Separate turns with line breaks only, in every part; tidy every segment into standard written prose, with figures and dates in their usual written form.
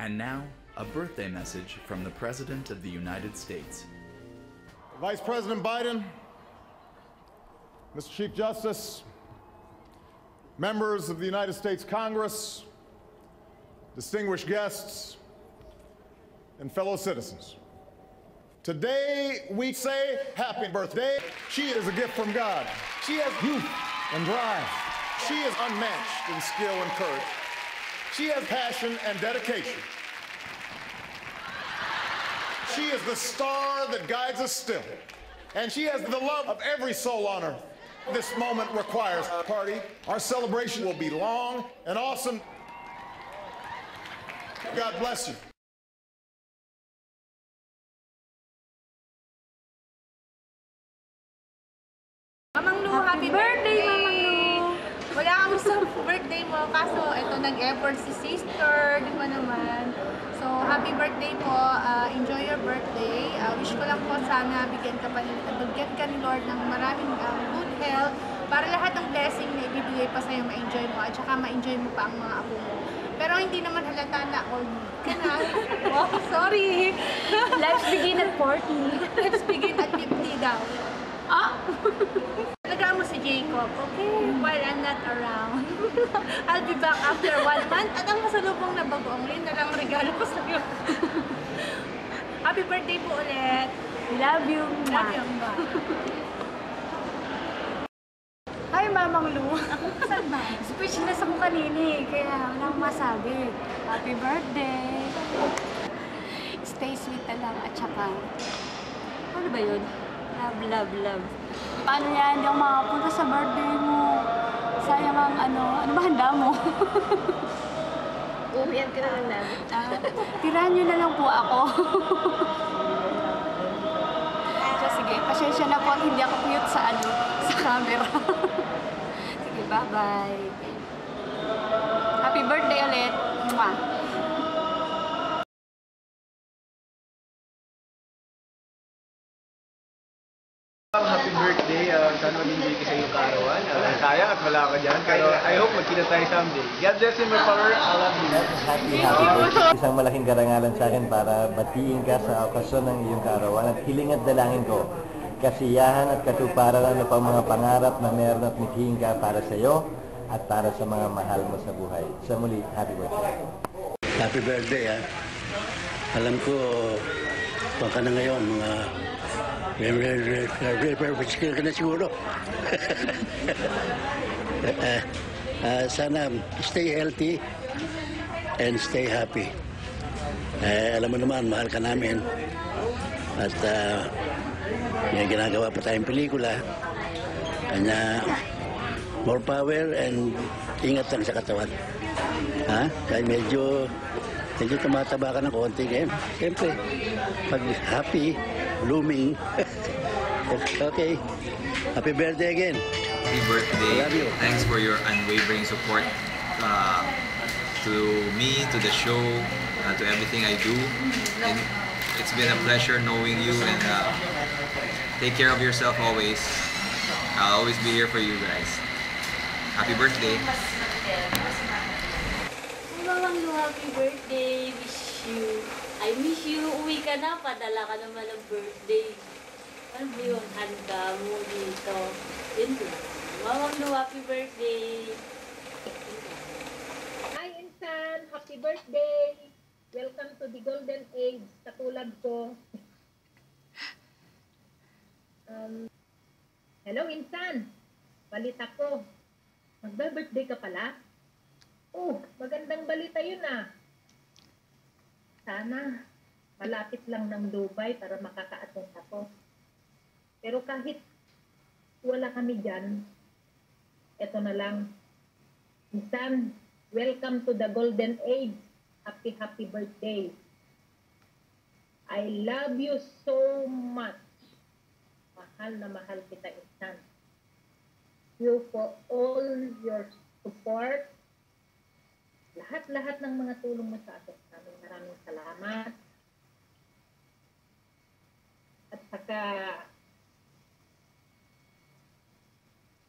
And now, a birthday message from the President of the United States.
Vice President Biden, Mr. Chief Justice, members of the United States Congress, distinguished guests, and fellow citizens. Today, we say happy birthday. She is a gift from God. She has youth and drive. She is unmatched in skill and courage. She has passion and dedication. She is the star that guides us still. And she has the love of every soul on earth. This moment requires a party. Our celebration will be long and awesome. God bless you.
Mamang Lu, happy birthday, Mamang Lu! Wala kami sa birthday mo, kaso ito nag-effort si sister, di ba naman? So, happy birthday po, enjoy your birthday. Wish ko lang po sana bigyan ka ni Lord ng maraming good health para lahat ng blessing na ibibigay pa sa'yo ma-enjoy mo at saka ma-enjoy mo pa ang mga apo mo. Pero hindi naman halata na old ka na. Oh, sorry!
Let's begin at 40.
Let's begin at 50 daw. Ah! Alagaan mo si Jacob, okay? While I'm not around. I'll be back after 1 month. At ang masalubong na bagoong rin na lang regalo ko sa'yo. Happy birthday po ulit.
Love you, Ma.
Love you, Ma.
Hi, Mamang Lu.
Saan ba?
Speechless ako kanini, kaya wala akong masabi. Happy birthday. Stay sweet na lang at saka, ano ba yun? Love, love, love. Paano yan? Hindi ako makapunta sa birthday mo. Sayang ang ano ba handa mo?
Umiyan ka na lang namin.
Tirahan nyo na lang po ako. So, sige, pasensya na po at hindi ako cute sa sa camera. Sige, bye-bye. Happy birthday ulit. Mwah.
Happy birthday. Sana mag-enjoy ka sa iyong kaarawan. Sayang at wala ka dyan. Pero I hope magkita tayo someday. God bless you, my power. I love you.
Happy birthday. Isang malaking karangalan sa akin para batiin ka sa okasyon ng iyong kaarawan at hiling at dalangin ko kasiyahan at katuparan ano pang mga pangarap na meron at mithiin ka para sa iyo at para sa mga mahal mo sa buhay. Sa muli, happy birthday.
Happy birthday, ha. Alam ko, pang ka na ngayon, mga skill ka na siguro. Sana stay healthy and stay happy. Alam mo naman, mahal ka namin. At may ginagawa pa tayong pelikula. Kanya, more power and ingat lang sa katawan. Ha? Kaya medyo tumataba ka ng konti ngayon. Siyempre, pag happy, blooming. Okay. Happy birthday again.
Happy birthday.
I love you.
Thanks for your unwavering support to me, to the show, to everything I do. And it's been a pleasure knowing you, and take care of yourself always. I'll always be here for you guys. Happy birthday.
Mamang Lu, happy birthday. I miss you. Uwi ka na, padala ka naman ng birthday. Ano ba yung handa mo dito? Yun lang. Mamang Lu, happy birthday.
Hi, Insan! Happy birthday! Welcome to the golden age, katulad ko. Hello, Insan! Balita ko. Magba-birthday ka pala? Oh, magandang balita yun ah. Sana malapit lang ng Dubai para makaka-attend ako. Pero kahit wala kami dyan, eto na lang. Insan, welcome to the golden age. Happy, happy birthday. I love you so much. Mahal na mahal kita, Insan. You for all your support. Lahat-lahat ng mga tulong mo sa akin. Maraming salamat. At saka,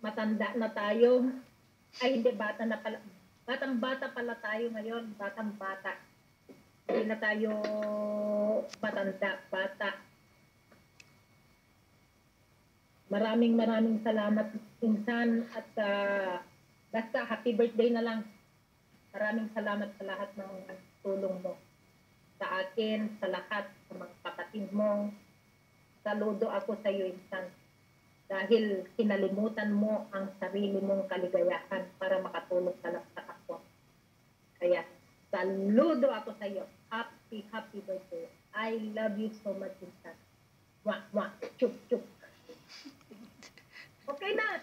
matanda na tayo. Ay, hindi, bata na pala. Batang-bata pala tayo ngayon. Batang-bata. Hindi na tayo matanda, bata. Maraming salamat, Insan, at basta happy birthday na lang. Maraming salamat sa lahat ng tulong mo. Sa akin, sa lahat, sa mga kapatid mo. Saludo ako sa iyo, Insan. Dahil kinalimutan mo ang sarili mong kaligayahan para makatulong sa kapwa. Kaya, saludo ako sa iyo. Happy birthday. I love you so much, Insan. Mwah, mwah, chup, chup. Okay na.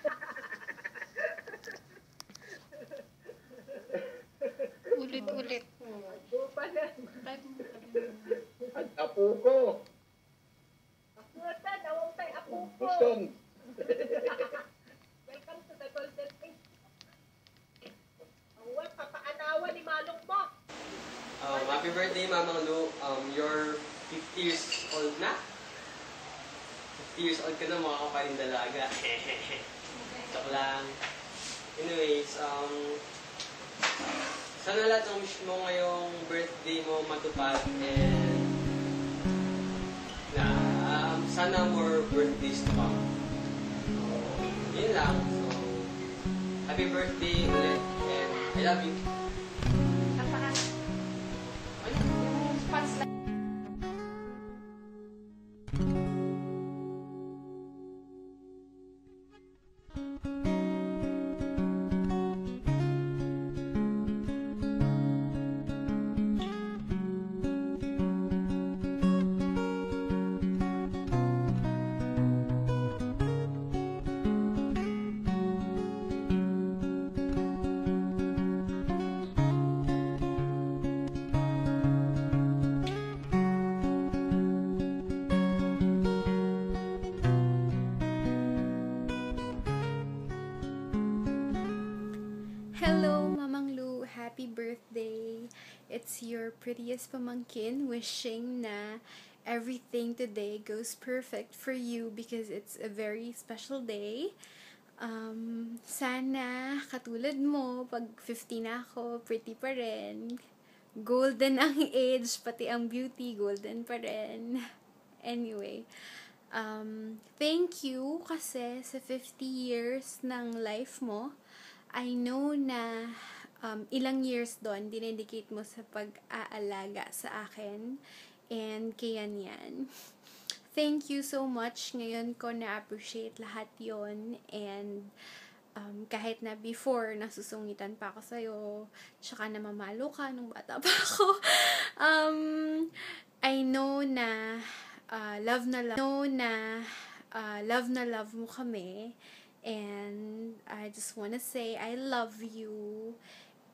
Ulit-ulit.
At apo ko.
Aputan, awang tayo apo ko.
Boston.
Welcome to the Golden Age. Awang papaanawa ni Manong mo.
Happy birthday, Mamang Lu. You're 50 years old na. 50 years old ka na, mukha ka pa rin dalaga. Joke lang. Anyways, sana lahat ng wish mo ngayong birthday mo matupad and sana more birthdays to come. Yun lang. So, happy birthday ulit and I love you.
Hello, Mamang Lu. Happy birthday. It's your prettiest pamangkin wishing na everything today goes perfect for you because it's a very special day. Sana katulad mo, pag 50 na ako, pretty pa rin. Golden ang age, pati ang beauty, golden pa rin. Anyway, thank you kasi sa 50 years ng life mo, I know na ilang years doon dinedicate mo sa pag-aalaga sa akin and kaya niyan. Thank you so much. Ngayon ko na-appreciate lahat yon and kahit na before nasusungitan pa ako sa'yo tsaka namamalo ka nung bata pa ako, I know na love na love mo kami. And I just want to say I love you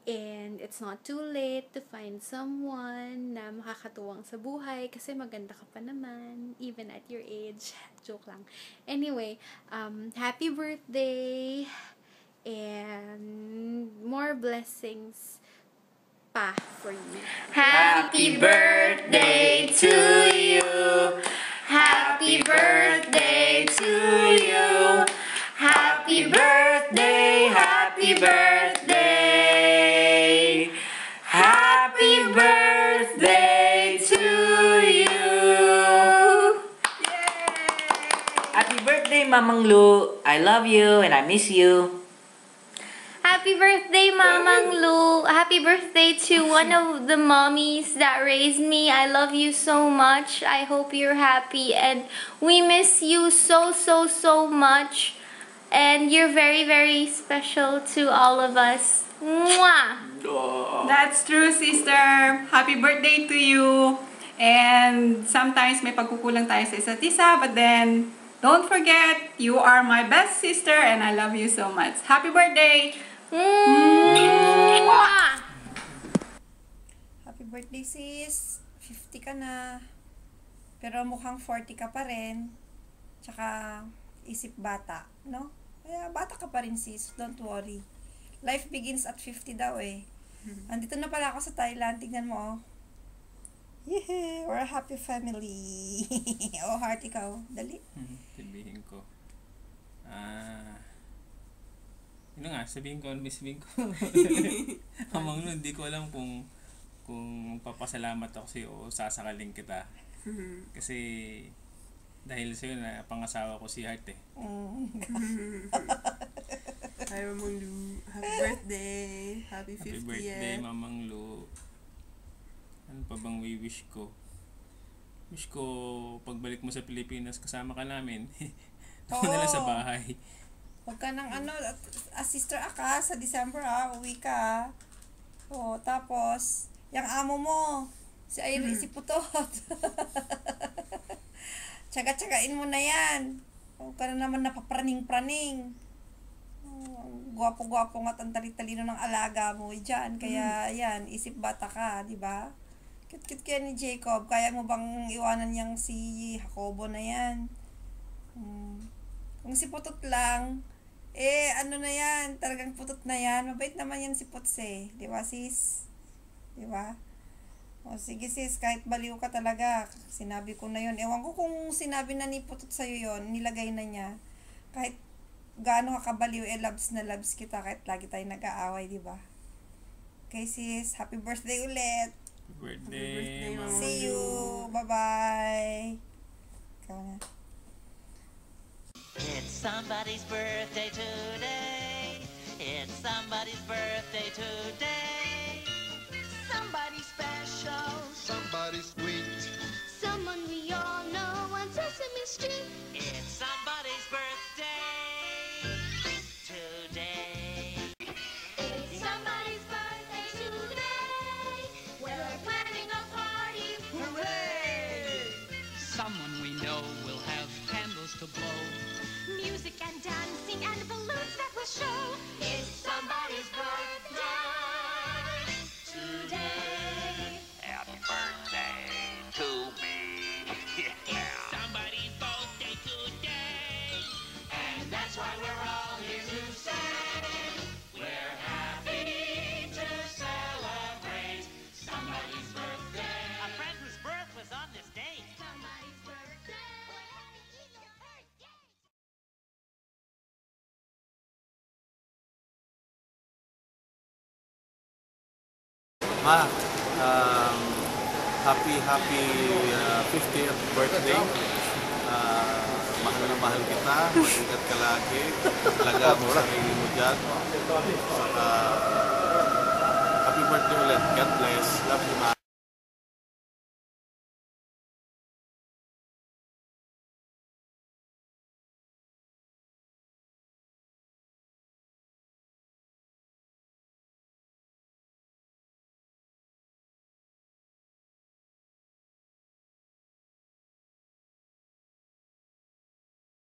and it's not too late to find someone na makakatuwang sa buhay kasi maganda ka pa naman even at your age. Joke lang. Anyway, happy birthday and more blessings pa for you.
Happy birthday to you. Happy birthday to you. Happy birthday, happy birthday, happy birthday to you.
Happy birthday, Mamang Lu. I love you and I miss you.
Happy birthday, Mamang Lu. Happy birthday to one of the mommies that raised me. I love you so much. I hope you're happy and we miss you so much. And you're very, very special to all of us. Mwah!
That's true, sister. Happy birthday to you. And sometimes may pagkukulang tayo sa isa't isa, but then don't forget, you are my best sister and I love you so much. Happy birthday!
Mwah!
Happy birthday, sis. 50 ka na. Pero mukhang 40 ka pa rin. Tsaka isip bata, no? Kaya bata ka pa rin, sis. Don't worry. Life begins at 50 daw eh. Andito na pala ako sa Thailand. Tignan mo, oh. Yeah, we're a happy family. Oh, heart ikaw. Dali.
Sabihin ko. Sabihin ko. Mamang Lu, hindi ko alam kung kung papasalamat ako sa'yo o sasakaling kita. Kasi dahil sa'yo na pangasawa ko si Heart eh.
Hi, Mamang Lu. Happy birthday. Happy 50th.
Happy birthday, Mamang Lu. Ano pa bang wish ko? Wish ko pagbalik mo sa Pilipinas kasama ka namin. Doon na lang sa bahay.
Huwag ka ng sister Aka, sa December uwi ka. Tapos, yung amo mo, si Iris, si Putot. Tsaga-tsagain mo na yan. Huwag ka na naman napapraning-praning. Gwapo-gwapo nga ang tali-talino ng alaga mo dyan. Kaya, yan, isip bata ka, di ba? Cute-cute kaya ni Jacob. Kaya mo bang iwanan niyang si Jacobo na yan? Kung si Putot lang, ano na yan, talagang Putot na yan. Mabait naman yan si Puts eh. Di ba, sis? Di ba? O, sige sis, kahit baliw ka talaga, sinabi ko na yun. Ewan ko kung sinabi na ni Putot sa'yo yun, nilagay na niya. Kahit gaano ka kabaliw, loves na loves kita, kahit lagi tayo nag-aaway, di ba? Okay sis, happy birthday ulit!
Happy birthday, Mama.
See you! Bye-bye! Ikaw na.
It's somebody's birthday today. It's somebody's birthday today. Somebody special.
Somebody sweet.
Someone we all know on Sesame Street. It's somebody's birthday today. It's somebody's birthday today. We're planning a party. Hooray!
Someone we know will have candles to blow.
Music and dancing and balloons that will show. It's somebody's birthday today.
Happy birthday to me. Yeah. Somebody's birthday today.
And that's why we're all here to say we're happy to celebrate somebody's birthday.
A friend whose birth was on this day.
Somebody's birthday.
Ma, happy 50th birthday. Mahal na mahal kita. Mag-ingat ka lagi. Alaga mo sarili mo dyan. Saka, happy birthday ulit. God bless. Love you, Ma.